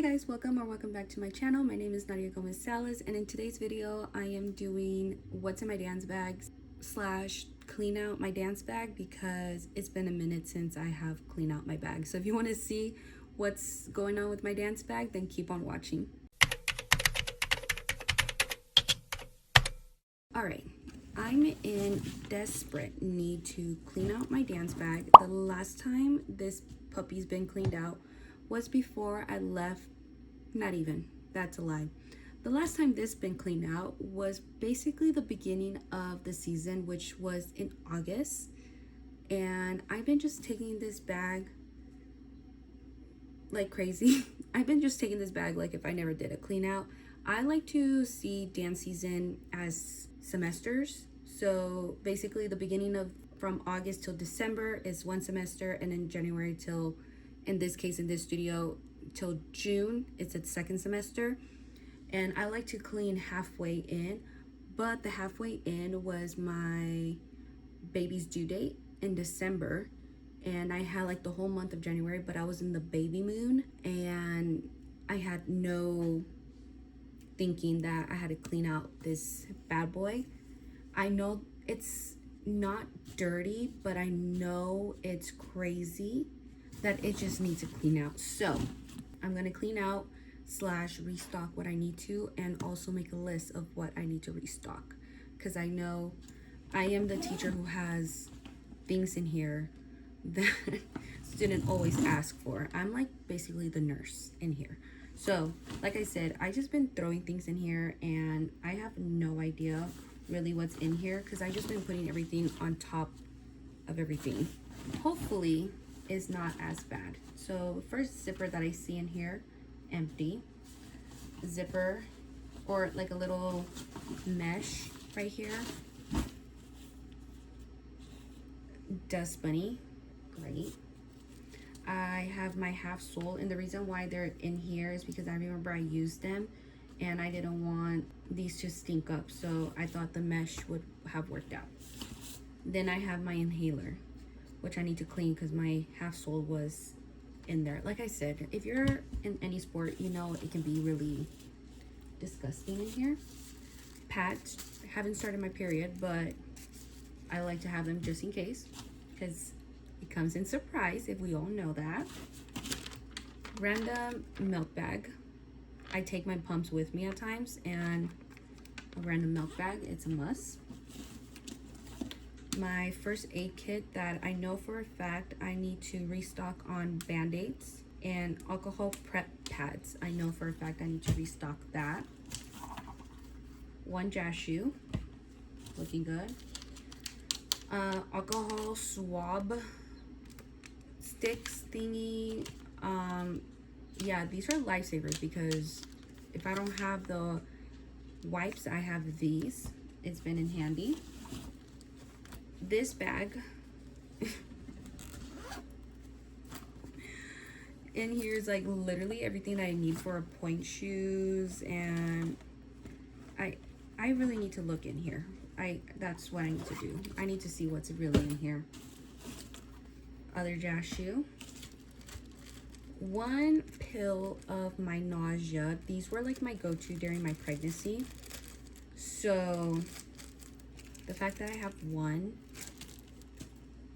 guys, welcome back to my channel. My name is nadiagomezcelis, and in today's video I am doing what's in my dance bag slash clean out my dance bag because it's been a minute since I have cleaned out my bag. So if you want to see what's going on with my dance bag, then keep on watching. Alright, I'm in desperate need to clean out my dance bag. The last time this puppy's been cleaned out was before I left. Not even, that's a lie. The last time this been cleaned out was basically the beginning of the season, which was in August. And I've been just taking this bag like crazy. I've been just taking this bag like if I never did a clean out. I like to see dance season as semesters. So basically the beginning of from August till December is one semester, and then January till, in this case in this studio, till June it's its second semester. And I like to clean halfway in, but the halfway in was my baby's due date in December, and I had like the whole month of January, but I was in the baby moon and I had no thinking that I had to clean out this bad boy. I know it's not dirty, but I know it's crazy that it just needs to clean out. So I'm gonna clean out slash restock what I need to, and also make a list of what I need to restock, because I know I am the teacher who has things in here that students always ask for. I'm like basically the nurse in here. So like I said, I just been throwing things in here and I have no idea really what's in here, because I just been putting everything on top of everything. Hopefully it's not as bad. So first zipper that I see in here, empty. Zipper or like a little mesh right here, dust bunny, great. I have my half sole, and the reason why they're in here is because I remember I used them and I didn't want these to stink up, so I thought the mesh would have worked out. Then I have my inhaler, which I need to clean because my half sole was in there. Like I said, if you're in any sport, you know it can be really disgusting in here. Pads, haven't started my period, but I like to have them just in case, because it comes in surprise, if we all know that. Random milk bag. I take my pumps with me at times, and a random milk bag, it's a must. My first aid kit that I know for a fact I need to restock on band-aids, and alcohol prep pads. I know for a fact I need to restock that. One jazz shoe, looking good. Alcohol swab sticks thingy. Yeah, these are lifesavers, because if I don't have the wipes, I have these. It's been in handy. This bag in here is like literally everything that I need for point shoes, and I really need to look in here. That's what I need to do. I need to see what's really in here. Other jazz shoe. One pill of my nausea. These were like my go-to during my pregnancy, so the fact that I have one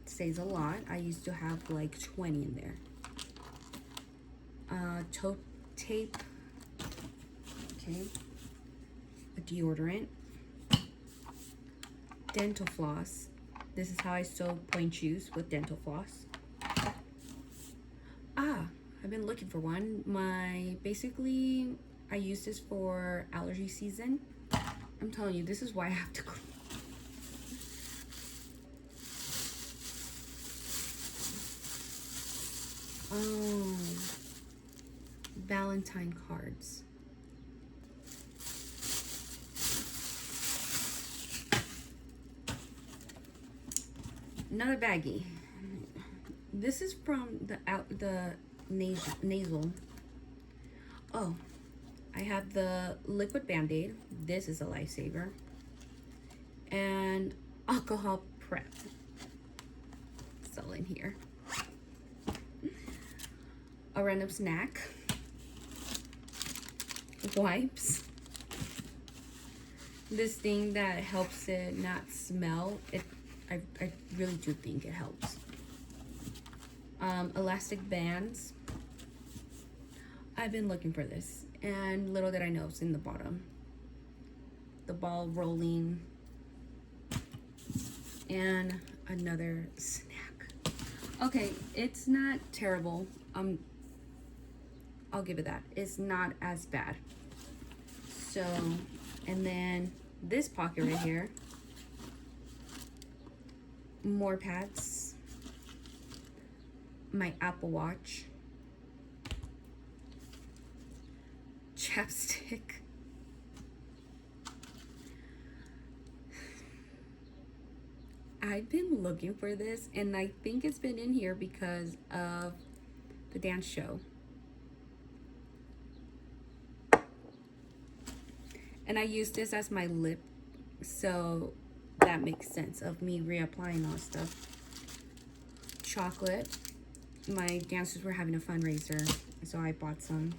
says a lot. I used to have like 20 in there. Toe tape. Okay. A deodorant. Dental floss. This is how I sew point shoes, with dental floss. I've been looking for one. Basically, I use this for allergy season. I'm telling you, this is why I have to clean. Oh, Valentine cards. Another baggie. This is from the nasal. Oh, I have the liquid band-aid. This is a lifesaver. And alcohol prep. It's all in here. A random snack. wipes. This thing that helps it not smell. I really do think it helps. Elastic bands. I've been looking for this, and little did I know it's in the bottom. The ball rolling, and another snack. Okay, it's not terrible. I'll give it that. It's not as bad. So, and then this pocket right here, more pads, my Apple Watch, chapstick, I've been looking for this, and I think it's been in here because of the dance show. And I use this as my lip, so that makes sense of me reapplying all stuff. Chocolate. My dancers were having a fundraiser, so I bought some.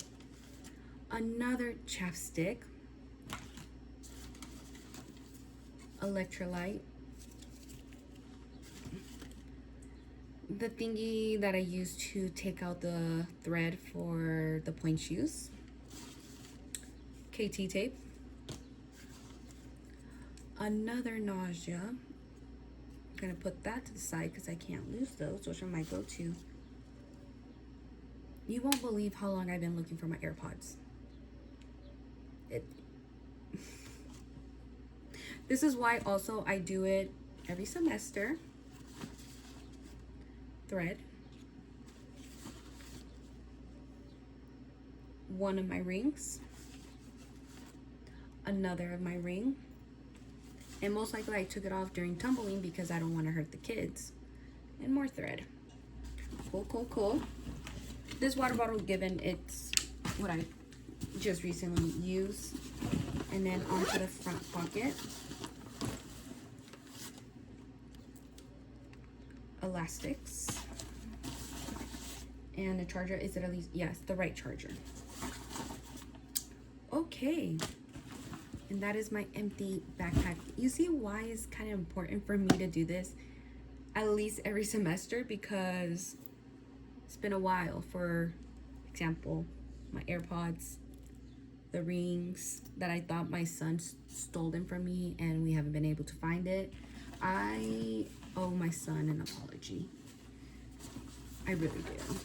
Another chapstick. Electrolyte. The thingy that I use to take out the thread for the point shoes. KT tape. Another nausea. I'm gonna put that to the side because I can't lose those. Those are my go-to. You won't believe how long I've been looking for my AirPods. This is why also I do it every semester. Thread. One of my rings. Another of my ring. And most likely I took it off during tumbling because I don't want to hurt the kids. And more thread. Cool, cool, cool. This water bottle given, it's what I just recently used. And then onto the front pocket. Elastics. And the charger, is it at least, yes, the right charger. Okay. And that is my empty backpack. You see why it's kind of important for me to do this at least every semester, because it's been a while. For example, my AirPods, the rings that I thought my son stole them from me and we haven't been able to find it. I owe my son an apology. I really do.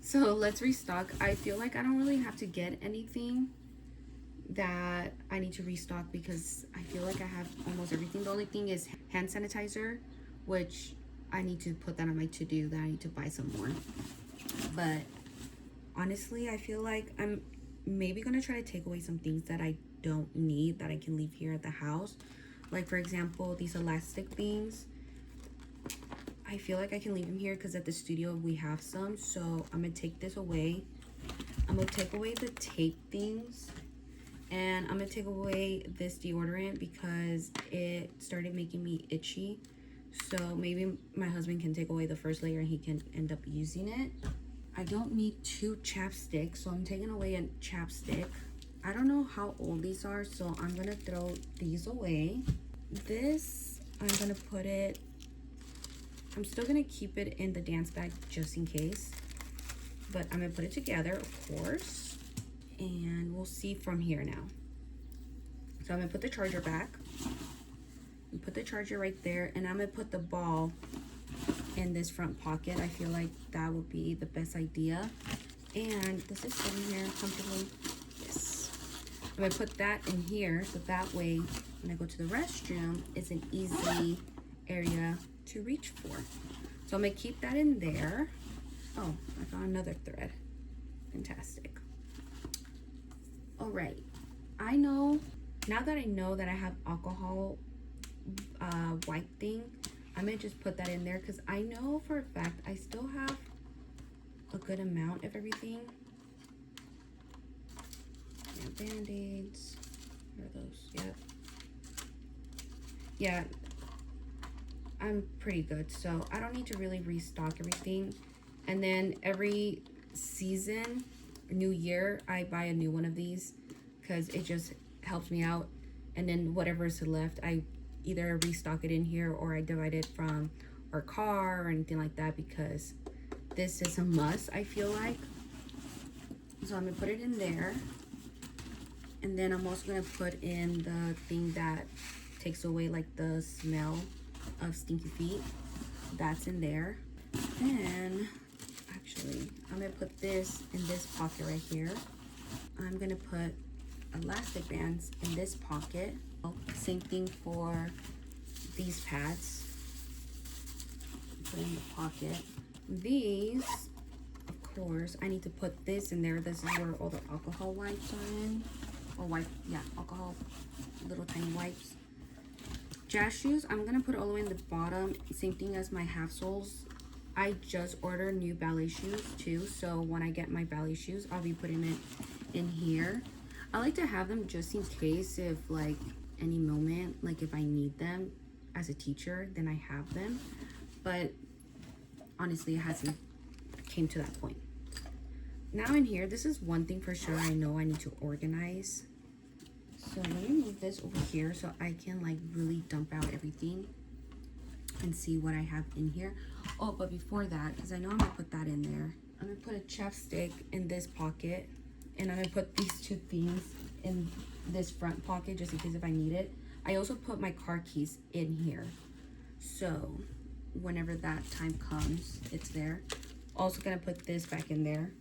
So let's restock. I feel like I don't really have to get anything that I need to restock because I feel like I have almost everything. The only thing is hand sanitizer, which I need to put that on my to-do, that I need to buy some more. But honestly, I feel like I'm maybe gonna try to take away some things that I don't need that I can leave here at the house. Like for example, these elastic things. I feel like I can leave them here because at the studio we have some. So I'm gonna take this away. I'm gonna take away the tape things. And I'm gonna take away this deodorant because it started making me itchy. So maybe my husband can take away the first layer and he can end up using it. I don't need 2 chapsticks, so I'm taking away a chapstick. I don't know how old these are, so I'm gonna throw these away. This, I'm gonna put it, I'm still gonna keep it in the dance bag just in case. But I'm gonna put it together, of course. And we'll see from here now. So I'm gonna put the charger back and put the charger right there, and I'm gonna put the ball in this front pocket. I feel like that would be the best idea. And this is sitting here comfortably. Yes. I'm gonna put that in here so that way when I go to the restroom, it's an easy area to reach for. So I'm gonna keep that in there. Oh, I found another thread. Fantastic. All right, I know, now that I know that I have alcohol wipe thing, I'm gonna just put that in there because I know for a fact I still have a good amount of everything. And Band-Aids, where are those? Yep. Yeah, I'm pretty good, so I don't need to really restock everything. And then every season, new year, I buy a new one of these because it just helps me out. And then whatever is left, I either restock it in here or I divide it from our car or anything like that, because this is a must, I feel like. So I'm gonna put it in there. And then I'm also gonna put in the thing that takes away like the smell of stinky feet. That's in there. And actually, I'm gonna put this in this pocket right here. I'm gonna put elastic bands in this pocket. Same thing for these pads. Put in the pocket. These, of course, I need to put this in there. This is where all the alcohol wipes are in. Or alcohol, little tiny wipes. Jazz shoes, I'm gonna put all the way in the bottom. Same thing as my half soles. I just ordered new ballet shoes too, so when I get my ballet shoes, I'll be putting it in here. I like to have them just in case, if like any moment, like if I need them as a teacher, then I have them. But honestly, it hasn't came to that point. Now in here, this is one thing for sure I know I need to organize. So let me move this over here so I can like really dump out everything and see what I have in here. Oh, but before that, because I know I'm gonna put that in there, I'm gonna put a chapstick in this pocket, and I'm gonna put these two things in this front pocket just in case if I need it. I also put my car keys in here, so whenever that time comes, it's there. Also gonna put this back in there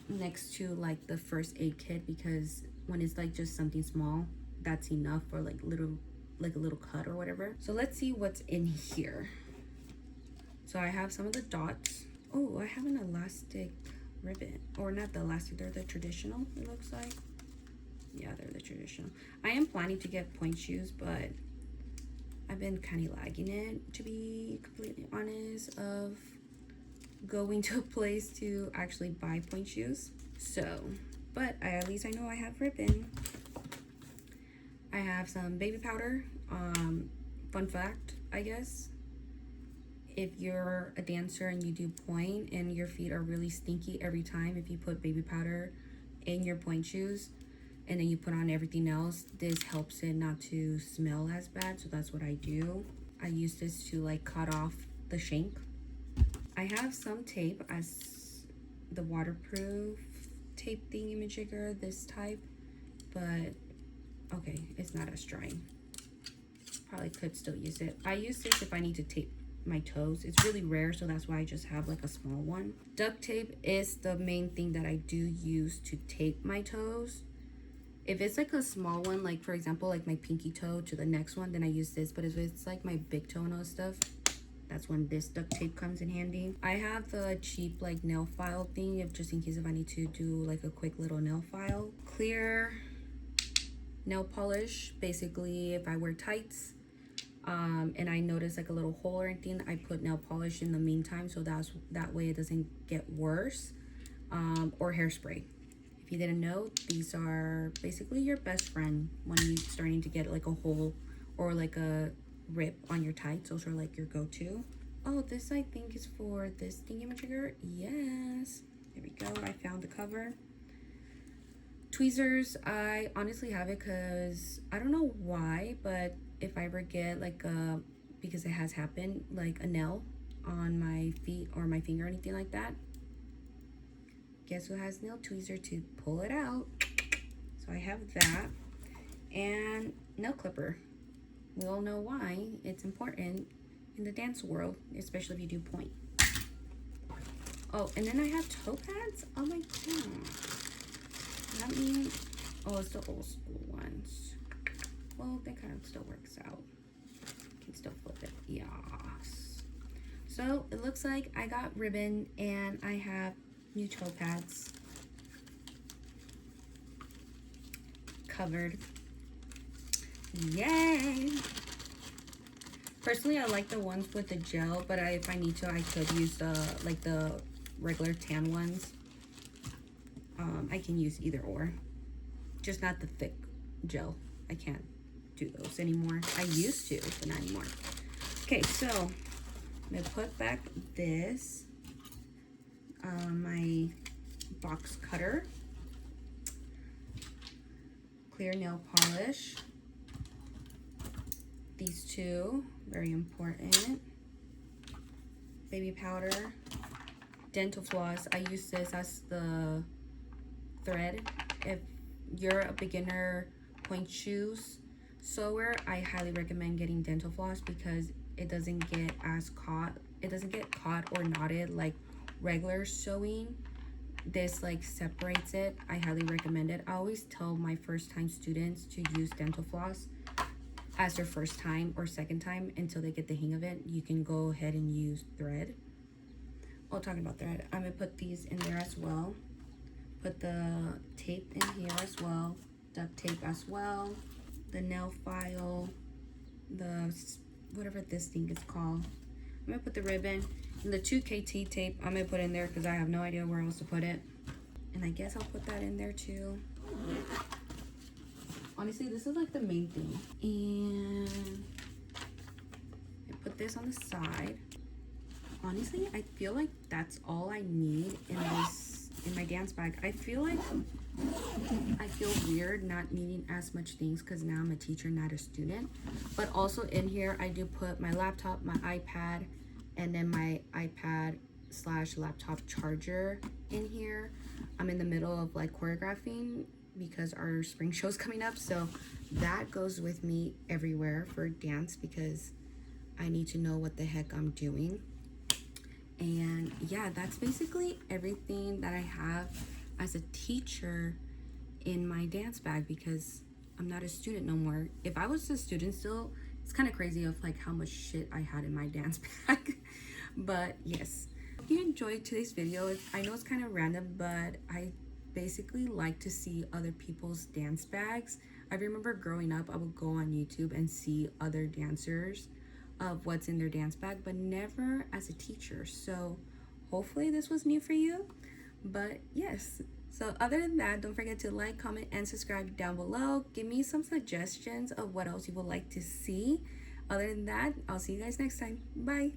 next to like the first aid kit, because when it's like just something small, that's enough for like a little cut or whatever. So let's see what's in here. So I have some of the dots. Oh, I have an elastic ribbon, or not the elastic, they're the traditional, it looks like. Yeah, they're the traditional. I am planning to get point shoes, but I've been kind of lagging it, to be completely honest, of going to a place to actually buy point shoes. So, but at least I know I have ribbon. I have some baby powder. Fun fact, I guess, if you're a dancer and you do point and your feet are really stinky every time, if you put baby powder in your point shoes and then you put on everything else, this helps it not to smell as bad. So that's what I do. I use this to like cut off the shank. I have some tape, as the waterproof tape thingy-majigger, this type, but okay, it's not as drying. Probably could still use it. I use this if I need to tape my toes. It's really rare, so that's why I just have like a small one. Duct tape is the main thing that I do use to tape my toes. If it's like a small one, like for example, like my pinky toe to the next one, then I use this. But if it's like my big toe and all stuff, that's when this duct tape comes in handy. I have the cheap like nail file thing, if just in case if I need to do like a quick little nail file. Clear nail polish, basically if I wear tights and I notice like a little hole or anything, I put nail polish in the meantime, so that way it doesn't get worse. Or hairspray. If you didn't know, these are basically your best friend when you're starting to get like a hole or like a rip on your tights. Those are like your go-to. Oh, this I think is for this thingy-majigger. Yes, there we go. I found the cover. Tweezers, I honestly have it because I don't know why, but if I ever get like a, because it has happened, like a nail on my feet or my finger or anything like that, guess who has nail tweezer to pull it out? So I have that. And nail clipper. We all know why it's important in the dance world, especially if you do point. Oh, and then I have toe pads. Oh my god. That means, oh, it's the old school ones. Well, that kind of still works out. Can still flip it. Yes. So it looks like I got ribbon and I have new toe pads covered. Yay! Personally, I like the ones with the gel, but if I need to, I could use the like the regular tan ones. I can use either or, just not the thick gel. I can't do those anymore. I used to, but not anymore. Okay, so I'm gonna put back this my box cutter, clear nail polish, these two, very important, baby powder, dental floss. I use this as the thread. If you're a beginner point shoes sewer, I highly recommend getting dental floss because it doesn't get caught or knotted like regular sewing. This like separates it. I highly recommend it. I always tell my first time students to use dental floss as their first time or second time until they get the hang of it. You can go ahead and use thread. Oh, talking about thread, I'm gonna put these in there as well. Put the tape in here as well, duct tape as well, the nail file, the whatever this thing is called. I'm gonna put the ribbon and the 2KT tape. I'm gonna put in there because I have no idea where else to put it. And I guess I'll put that in there too. Honestly, this is like the main thing. And I put this on the side. Honestly, I feel like that's all I need in my dance bag. I feel weird not needing as much things because now I'm a teacher, not a student. But also in here, I do put my laptop, my iPad, and then my iPad/laptop charger in here. I'm in the middle of like choreographing because our spring show's coming up, so that goes with me everywhere for dance because I need to know what the heck I'm doing. And yeah, that's basically everything that I have as a teacher in my dance bag because I'm not a student no more. If I was a student still, it's kind of crazy of like how much shit I had in my dance bag. But yes, if you enjoyed today's video, I know it's kind of random, but I basically like to see other people's dance bags. I remember growing up, I would go on YouTube and see other dancers of what's in their dance bag, but never as a teacher. So hopefully this was new for you. But yes, so other than that, don't forget to like, comment, and subscribe down below. Give me some suggestions of what else you would like to see. Other than that, I'll see you guys next time. Bye.